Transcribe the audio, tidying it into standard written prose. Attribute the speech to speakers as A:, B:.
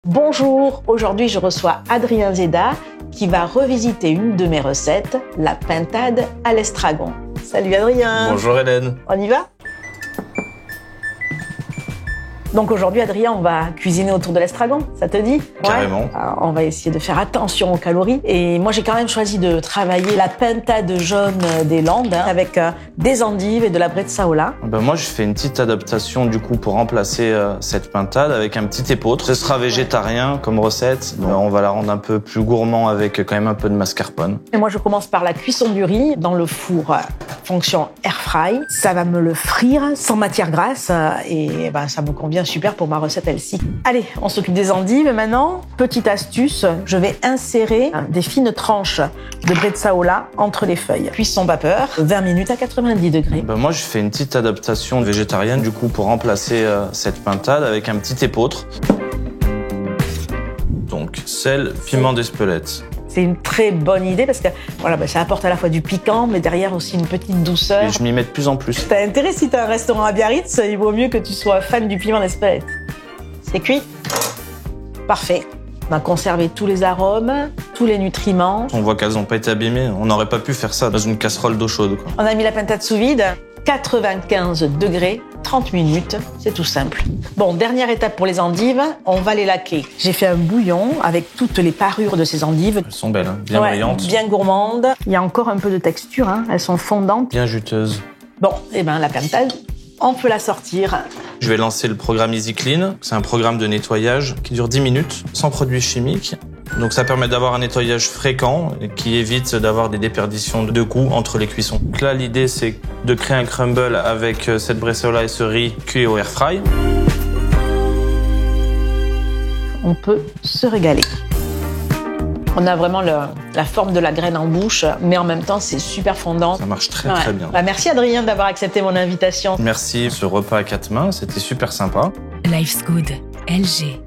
A: Bonjour, aujourd'hui je reçois Adrien Zeda qui va revisiter une de mes recettes, la pintade à l'estragon. Salut Adrien.
B: Bonjour Hélène.
A: On y va? Donc aujourd'hui, Adrien, on va cuisiner autour de l'estragon, ça te dit?
B: Carrément.
A: Ouais. Alors, on va essayer de faire attention aux calories. Et moi, j'ai quand même choisi de travailler la pintade jaune des Landes avec des endives et de la bresaola.
B: Moi, je fais une petite adaptation du coup pour remplacer cette pintade avec un petit épeautre. Ce sera végétarien comme recette. On va la rendre un peu plus gourmand avec quand même un peu de mascarpone.
A: Et moi, je commence par la cuisson du riz dans le four fonction air fry. Ça va me le frire sans matière grasse et ça me convient super pour ma recette elle-ci. Allez, on s'occupe des endives maintenant. Petite astuce, je vais insérer des fines tranches de bresaola entre les feuilles. Cuisson vapeur, 20 minutes à 90 degrés.
B: Moi, je fais une petite adaptation végétarienne du coup pour remplacer cette pintade avec un petit épeautre. Donc, sel, piment d'Espelette.
A: C'est une très bonne idée parce que ça apporte à la fois du piquant, mais derrière aussi une petite douceur.
B: Et je m'y mets de plus en plus.
A: T'as intérêt, si t'as un restaurant à Biarritz, il vaut mieux que tu sois fan du piment d'Espelette. C'est cuit? Parfait. On a conservé tous les arômes, tous les nutriments.
B: On voit qu'elles n'ont pas été abîmées. On n'aurait pas pu faire ça dans une casserole d'eau chaude, quoi.
A: On a mis la pintade sous vide, 95 degrés, 30 minutes, c'est tout simple. Bon, dernière étape pour les endives, on va les laquer. J'ai fait un bouillon avec toutes les parures de ces endives.
B: Elles sont belles, hein, bien brillantes.
A: Bien gourmandes. Il y a encore un peu de texture, hein. Elles sont fondantes.
B: Bien juteuses.
A: Bon, la pintade, on peut la sortir.
B: Je vais lancer le programme Easy Clean. C'est un programme de nettoyage qui dure 10 minutes, sans produits chimiques. Donc ça permet d'avoir un nettoyage fréquent et qui évite d'avoir des déperditions de goût entre les cuissons. Donc là, l'idée, c'est de créer un crumble avec cette bresaola et ce riz cuit au air fry.
A: On peut se régaler. On a vraiment la forme de la graine en bouche, mais en même temps, c'est super fondant.
B: Ça marche très bien.
A: Merci Adrien d'avoir accepté mon invitation.
B: Merci, ce repas à 4 mains, c'était super sympa.
C: Life's Good, LG.